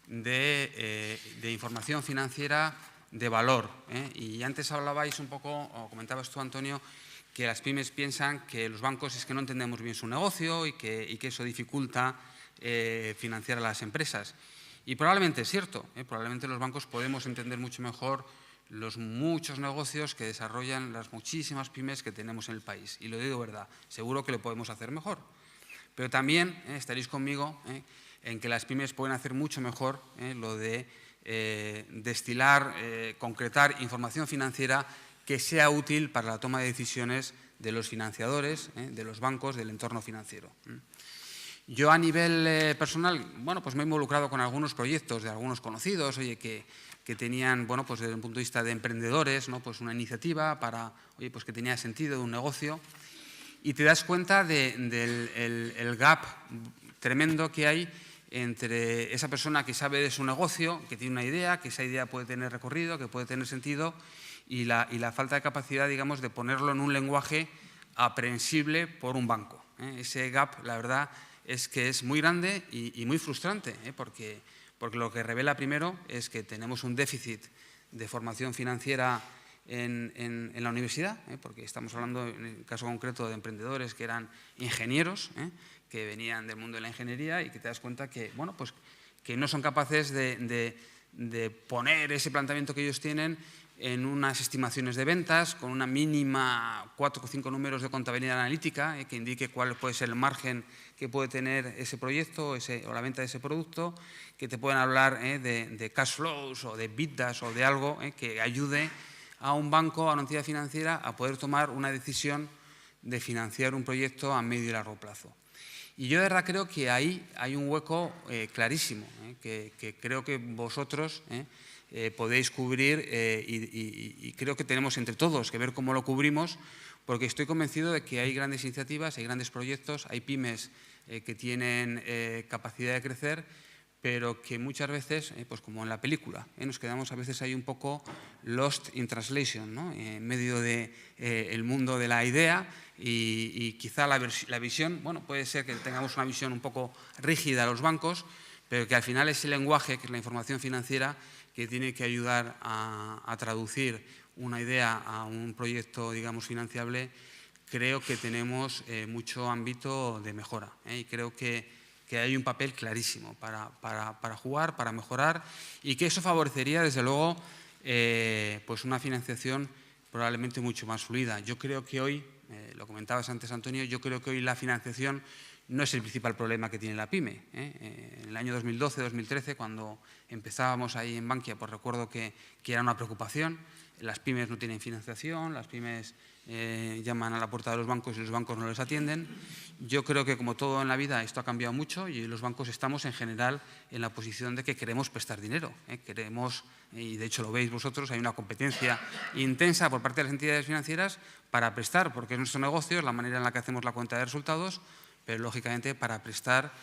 de información financiera de valor, ¿eh? Y antes hablabais un poco, o comentabas tú, Antonio, que las pymes piensan que los bancos es que no entendemos bien su negocio y que eso dificulta financiar a las empresas. Y probablemente es cierto, probablemente los bancos podemos entender mucho mejor los muchos negocios que desarrollan las muchísimas pymes que tenemos en el país. Y lo digo verdad, seguro que lo podemos hacer mejor. Pero también estaréis conmigo en que las pymes pueden hacer mucho mejor lo de destilar, concretar información financiera que sea útil para la toma de decisiones de los financiadores, de los bancos, del entorno financiero. Yo, a nivel personal, bueno, pues me he involucrado con algunos proyectos de algunos conocidos, oye, que tenían, bueno, pues desde un punto de vista de emprendedores, ¿no? Pues una iniciativa para, oye, pues que tenía sentido, de un negocio, y te das cuenta del gap tremendo que hay entre esa persona que sabe de su negocio, que tiene una idea, que esa idea puede tener recorrido, que puede tener sentido, y la falta de capacidad, digamos, de ponerlo en un lenguaje aprehensible por un banco. Ese gap, la verdad, es que es muy grande y muy frustrante, porque lo que revela, primero, es que tenemos un déficit de formación financiera en la universidad, porque estamos hablando, en el caso concreto, de emprendedores que eran ingenieros, que venían del mundo de la ingeniería, y que te das cuenta que, bueno, pues, que no son capaces de poner ese planteamiento que ellos tienen en unas estimaciones de ventas con una mínima 4 o 5 números de contabilidad analítica que indique cuál puede ser el margen que puede tener ese proyecto o la venta de ese producto, que te pueden hablar de cash flows o de EBITDAs o de algo que ayude a un banco, a una entidad financiera, a poder tomar una decisión de financiar un proyecto a medio y largo plazo. Y yo de verdad creo que ahí hay un hueco clarísimo, que creo que vosotros podéis cubrir, y creo que tenemos entre todos que ver cómo lo cubrimos, porque estoy convencido de que hay grandes iniciativas, hay grandes proyectos, hay pymes que tienen capacidad de crecer, pero que muchas veces, pues como en la película, nos quedamos a veces ahí un poco lost in translation, ¿no? En medio del mundo de la idea, y quizá la visión, bueno, puede ser que tengamos una visión un poco rígida a los bancos, pero que al final ese lenguaje, que es la información financiera, que tiene que ayudar a traducir una idea a un proyecto, digamos, financiable, creo que tenemos mucho ámbito de mejora, y creo que hay un papel clarísimo para jugar, para mejorar, y que eso favorecería, desde luego, pues una financiación probablemente mucho más fluida. Yo creo que hoy, lo comentabas antes, Antonio, yo creo que hoy la financiación no es el principal problema que tiene la pyme. En el año 2012-2013, cuando empezábamos ahí en Bankia, pues recuerdo que era una preocupación. Las pymes no tienen financiación, las pymes llaman a la puerta de los bancos y los bancos no les atienden. Yo creo que, como todo en la vida, esto ha cambiado mucho, y los bancos estamos en general en la posición de que queremos prestar dinero. Queremos, y de hecho lo veis vosotros, hay una competencia intensa por parte de las entidades financieras para prestar, porque es nuestro negocio, es la manera en la que hacemos la cuenta de resultados, pero lógicamente para prestar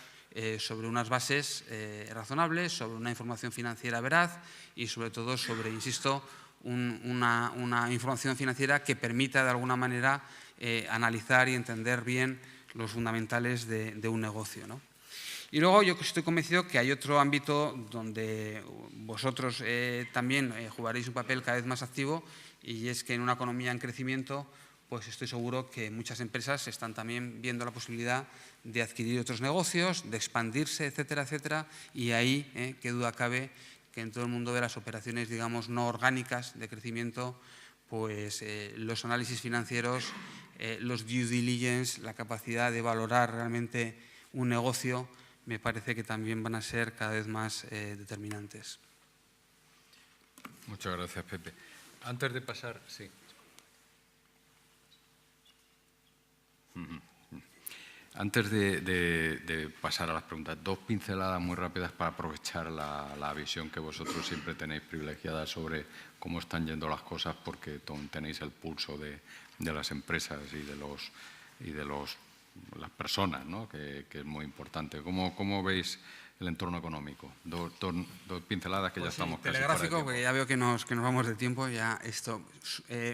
sobre unas bases razonables, sobre una información financiera veraz y sobre todo sobre, insisto, una información financiera que permita de alguna manera analizar y entender bien los fundamentales de un negocio, ¿no? Y luego yo estoy convencido que hay otro ámbito donde vosotros también jugaréis un papel cada vez más activo, y es que en una economía en crecimiento, pues estoy seguro que muchas empresas están también viendo la posibilidad de adquirir otros negocios, de expandirse, etcétera, etcétera, y ahí, qué duda cabe, que en todo el mundo de las operaciones, digamos, no orgánicas de crecimiento, pues los análisis financieros, los due diligence, la capacidad de valorar realmente un negocio, me parece que también van a ser cada vez más determinantes. Muchas gracias, Pepe. Antes de pasar, sí. Antes de pasar a las preguntas, dos pinceladas muy rápidas para aprovechar la visión que vosotros siempre tenéis privilegiada sobre cómo están yendo las cosas, porque tenéis el pulso de las empresas y de las personas, ¿no? que es muy importante. ¿Cómo veis el entorno económico? Dos pinceladas que pues ya estamos casi telegráfico, porque ya veo que nos vamos de tiempo.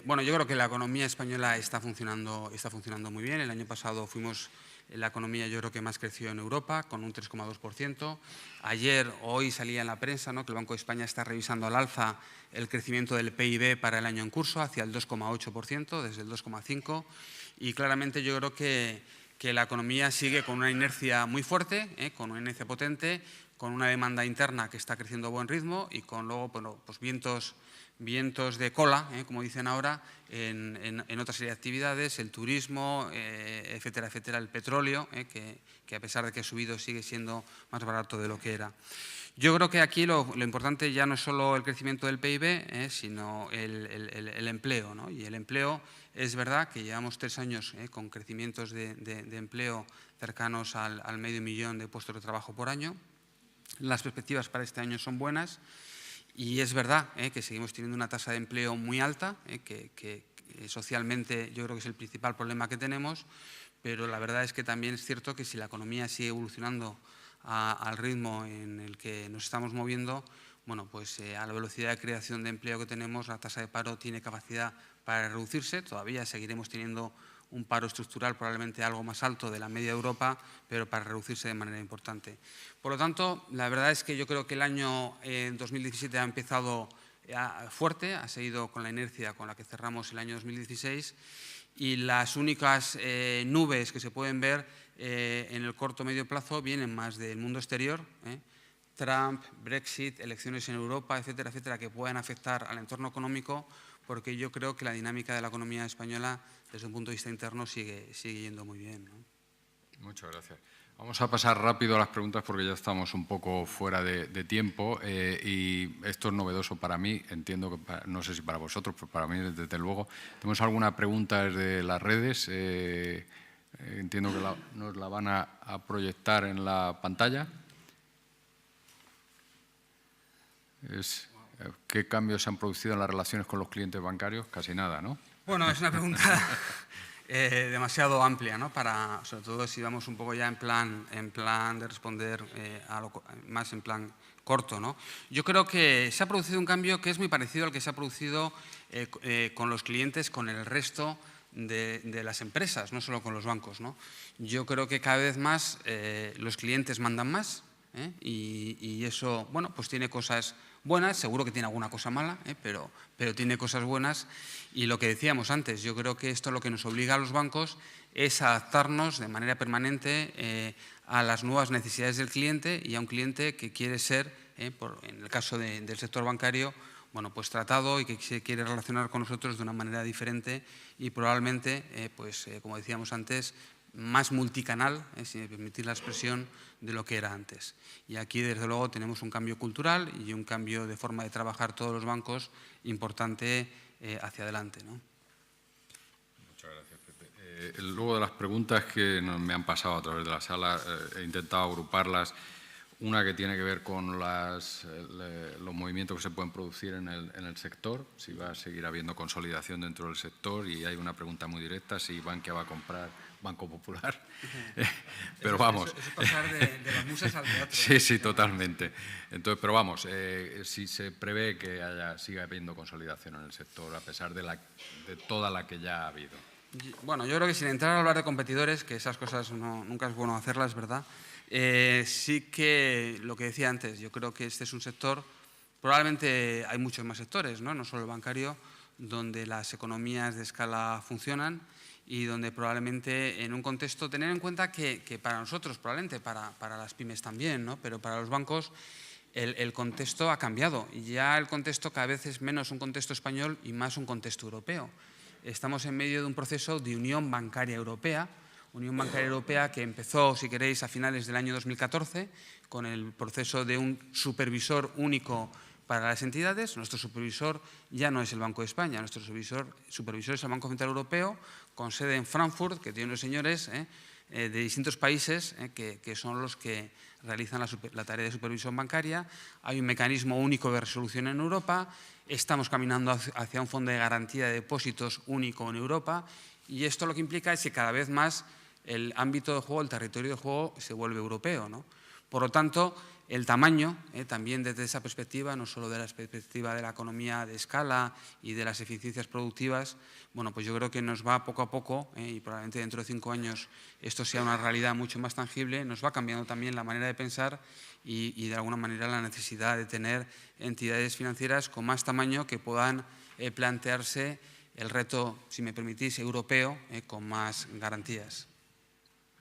Bueno, yo creo que la economía española está funcionando muy bien. El año pasado fuimos la economía, yo creo que más creció en Europa, con un 3,2%. Hoy salía en la prensa, ¿no?, que el Banco de España está revisando al alza el crecimiento del PIB para el año en curso, hacia el 2,8%, desde el 2,5%. Y claramente yo creo que la economía sigue con una inercia muy fuerte, con una inercia potente, con una demanda interna que está creciendo a buen ritmo y con luego, bueno, pues vientos de cola, como dicen ahora, en otra serie de actividades, el turismo, etcétera, etcétera, el petróleo, que a pesar de que ha subido sigue siendo más barato de lo que era. Yo creo que aquí lo importante ya no es solo el crecimiento del PIB, sino el empleo, ¿no? Y el empleo, es verdad que llevamos 3 años con crecimientos de empleo cercanos al 500.000 de puestos de trabajo por año. Las perspectivas para este año son buenas y es verdad que seguimos teniendo una tasa de empleo muy alta, que socialmente yo creo que es el principal problema que tenemos, pero la verdad es que también es cierto que si la economía sigue evolucionando al ritmo en el que nos estamos moviendo, bueno, pues a la velocidad de creación de empleo que tenemos, la tasa de paro tiene capacidad para reducirse. Todavía seguiremos teniendo un paro estructural probablemente algo más alto de la media de Europa, pero para reducirse de manera importante. Por lo tanto, la verdad es que yo creo que el año 2017 ha empezado fuerte, ha seguido con la inercia con la que cerramos el año 2016 y las únicas nubes que se pueden ver en el corto o medio plazo vienen más del mundo exterior, Trump, Brexit, elecciones en Europa, etcétera, etcétera, que puedan afectar al entorno económico, porque yo creo que la dinámica de la economía española desde un punto de vista interno sigue yendo muy bien, ¿no? Muchas gracias. Vamos a pasar rápido a las preguntas porque ya estamos un poco fuera de tiempo y esto es novedoso para mí, entiendo que no sé si para vosotros, pero para mí desde luego. ¿Tenemos alguna pregunta desde las redes? Entiendo que nos la van a proyectar en la pantalla. ¿Qué cambios se han producido en las relaciones con los clientes bancarios? Casi nada, ¿no? Bueno, es una pregunta demasiado amplia, ¿no? Sobre todo si vamos un poco ya en plan de responder más en plan corto, ¿no? Yo creo que se ha producido un cambio que es muy parecido al que se ha producido con los clientes, con el resto de las empresas, no solo con los bancos, ¿no? Yo creo que cada vez más los clientes mandan más, y eso, bueno, pues tiene cosas buenas, seguro que tiene alguna cosa mala, pero tiene cosas buenas. Y lo que decíamos antes, yo creo que esto lo que nos obliga a los bancos es a adaptarnos de manera permanente a las nuevas necesidades del cliente y a un cliente que quiere ser, en el caso del sector bancario, bueno, pues tratado y que se quiere relacionar con nosotros de una manera diferente y probablemente, como decíamos antes, más multicanal, si me permitís la expresión, de lo que era antes. Y aquí, desde luego, tenemos un cambio cultural y un cambio de forma de trabajar todos los bancos importante hacia adelante, ¿no? Muchas gracias, Pepe. Luego de las preguntas que me han pasado a través de la sala, he intentado agruparlas. Una que tiene que ver con los movimientos que se pueden producir en el sector, si va a seguir habiendo consolidación dentro del sector, y hay una pregunta muy directa, si Bankia va a comprar Banco Popular. Pero vamos. Eso es pasar de las musas al teatro. Sí, totalmente. Entonces, pero vamos, si se prevé que siga habiendo consolidación en el sector, a pesar de toda la que ya ha habido. Bueno, yo creo que sin entrar a hablar de competidores, que esas cosas nunca es bueno hacerlas, ¿verdad? Sí que lo que decía antes, yo creo que este es un sector, probablemente hay muchos más sectores, no solo el bancario, donde las economías de escala funcionan y donde probablemente en un contexto, tener en cuenta que para nosotros, probablemente para las pymes también, ¿no? Pero para los bancos el contexto ha cambiado y ya el contexto cada vez es menos un contexto español y más un contexto europeo. Estamos en medio de un proceso de unión bancaria europea, que empezó, si queréis, a finales del año 2014 con el proceso de un supervisor único para las entidades. Nuestro supervisor ya no es el Banco de España, nuestro supervisor es el Banco Central Europeo, con sede en Frankfurt, que tiene unos señores de distintos países que son los que realizan la tarea de supervisión bancaria. Hay un mecanismo único de resolución en Europa. Estamos caminando hacia un fondo de garantía de depósitos único en Europa. Y esto lo que implica es que cada vez más el ámbito de juego, el territorio de juego, se vuelve europeo, ¿no? Por lo tanto, el tamaño, también desde esa perspectiva, no solo de la perspectiva de la economía de escala y de las eficiencias productivas, bueno, pues yo creo que nos va poco a poco, y probablemente dentro de 5 años esto sea una realidad mucho más tangible, nos va cambiando también la manera de pensar y de alguna manera la necesidad de tener entidades financieras con más tamaño que puedan plantearse el reto, si me permitís, europeo con más garantías.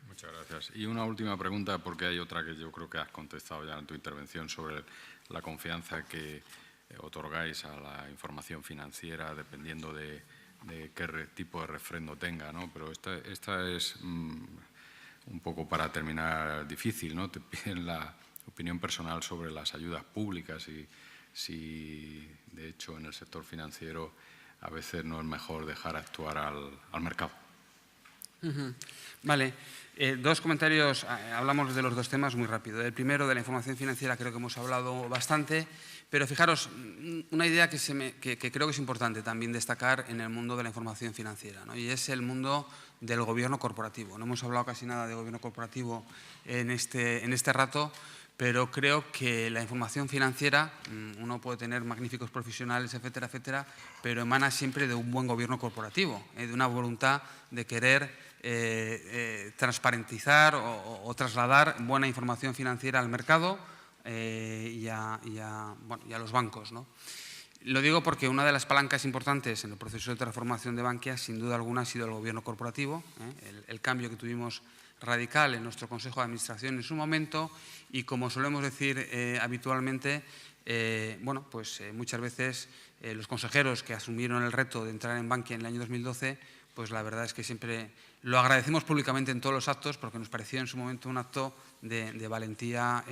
Muchas gracias. Y una última pregunta, porque hay otra que yo creo que has contestado ya en tu intervención sobre la confianza que otorgáis a la información financiera dependiendo de qué tipo de refrendo tenga, ¿no? Pero esta es un poco para terminar difícil, ¿no? Te piden la opinión personal sobre las ayudas públicas y si de hecho en el sector financiero a veces no es mejor dejar actuar al mercado. Vale. 2 comentarios, hablamos de los 2 temas muy rápido. El primero, de la información financiera, creo que hemos hablado bastante, pero fijaros, una idea que creo que es importante también destacar en el mundo de la información financiera, ¿no? Y es el mundo del gobierno corporativo. No hemos hablado casi nada de gobierno corporativo en este rato, pero creo que la información financiera, uno puede tener magníficos profesionales, etcétera, etcétera, pero emana siempre de un buen gobierno corporativo, de una voluntad de querer transparentizar o trasladar buena información financiera al mercado y a los bancos, ¿no? Lo digo porque una de las palancas importantes en el proceso de transformación de Bankia, sin duda alguna, ha sido el gobierno corporativo, el cambio que tuvimos radical en nuestro Consejo de Administración en su momento y, como solemos decir habitualmente, muchas veces los consejeros que asumieron el reto de entrar en Bankia en el año 2012, pues la verdad es que siempre lo agradecemos públicamente en todos los actos porque nos pareció en su momento un acto de valentía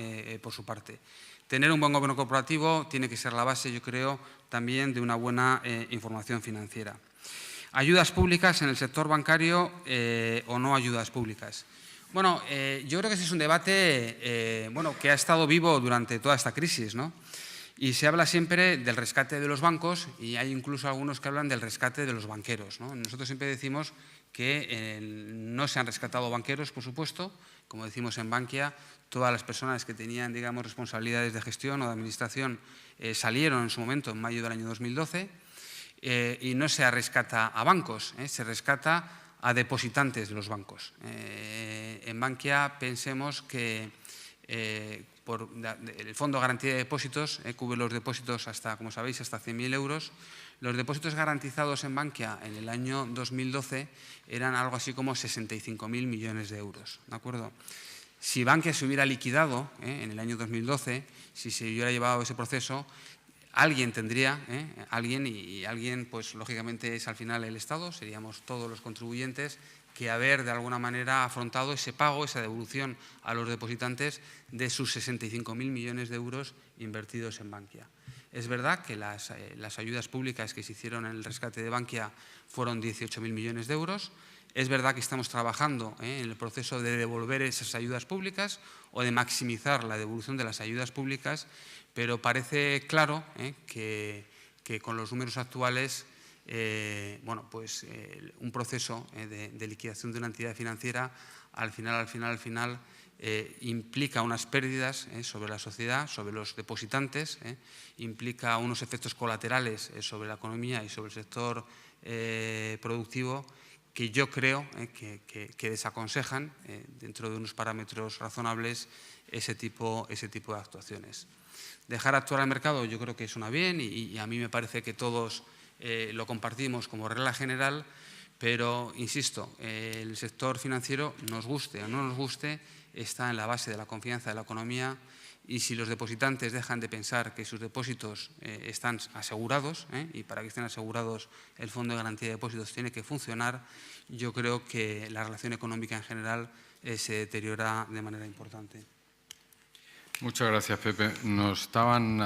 por su parte. Tener un buen gobierno corporativo tiene que ser la base, yo creo, también de una buena información financiera. ¿Ayudas públicas en el sector bancario o no ayudas públicas? Bueno, yo creo que ese es un debate que ha estado vivo durante toda esta crisis, ¿no? Y se habla siempre del rescate de los bancos y hay incluso algunos que hablan del rescate de los banqueros, ¿no? Nosotros siempre decimos que no se han rescatado banqueros, por supuesto. Como decimos en Bankia, todas las personas que tenían, digamos, responsabilidades de gestión o de administración salieron en su momento en mayo del año 2012 y no se rescata a bancos, se rescata a depositantes de los bancos. En Bankia pensemos que el Fondo de Garantía de Depósitos cubre los depósitos hasta, como sabéis, hasta 100.000 euros. Los depósitos garantizados en Bankia en el año 2012 eran algo así como 65.000 millones de euros, ¿de acuerdo? Si Bankia se hubiera liquidado en el año 2012, si se hubiera llevado ese proceso, alguien tendría, alguien, pues lógicamente es al final el Estado, seríamos todos los contribuyentes, que haber de alguna manera afrontado ese pago, esa devolución a los depositantes de sus 65.000 millones de euros invertidos en Bankia. Es verdad que las ayudas públicas que se hicieron en el rescate de Bankia fueron 18.000 millones de euros. Es verdad que estamos trabajando en el proceso de devolver esas ayudas públicas o de maximizar la devolución de las ayudas públicas, pero parece claro que con los números actuales un proceso de liquidación de una entidad financiera al final implica unas pérdidas sobre la sociedad, sobre los depositantes, implica unos efectos colaterales sobre la economía y sobre el sector productivo que yo creo que desaconsejan, dentro de unos parámetros razonables, ese tipo de actuaciones. Dejar actuar al mercado yo creo que suena bien y a mí me parece que todos lo compartimos como regla general, pero, insisto, el sector financiero, nos guste o no nos guste, está en la base de la confianza de la economía y si los depositantes dejan de pensar que sus depósitos están asegurados y para que estén asegurados el Fondo de Garantía de Depósitos tiene que funcionar, yo creo que la relación económica en general se deteriora de manera importante. Muchas gracias, Pepe. Nos estaban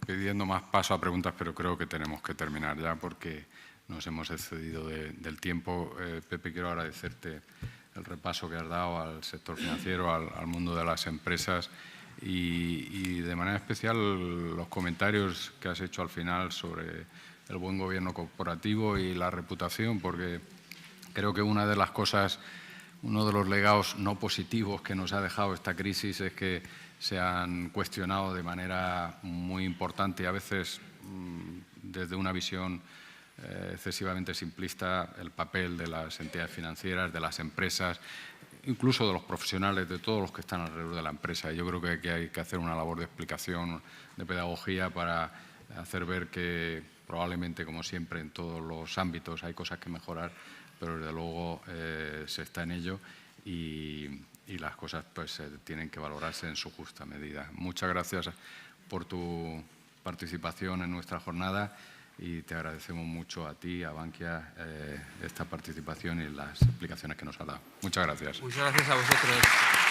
pidiendo más paso a preguntas, pero creo que tenemos que terminar ya porque nos hemos excedido del tiempo. Pepe, quiero agradecerte el repaso que has dado al sector financiero, al mundo de las empresas y de manera especial los comentarios que has hecho al final sobre el buen gobierno corporativo y la reputación, porque creo que una de las cosas, uno de los legados no positivos que nos ha dejado esta crisis es que se han cuestionado de manera muy importante y a veces desde una visión excesivamente simplista el papel de las entidades financieras, de las empresas, incluso de los profesionales, de todos los que están alrededor de la empresa. Yo creo que hay que hacer una labor de explicación, de pedagogía para hacer ver que probablemente, como siempre, en todos los ámbitos hay cosas que mejorar, pero desde luego se está en ello y las cosas pues tienen que valorarse en su justa medida. Muchas gracias por tu participación en nuestra jornada y te agradecemos mucho a ti, a Bankia, esta participación y las explicaciones que nos has dado. Muchas gracias. Muchas gracias a vosotros.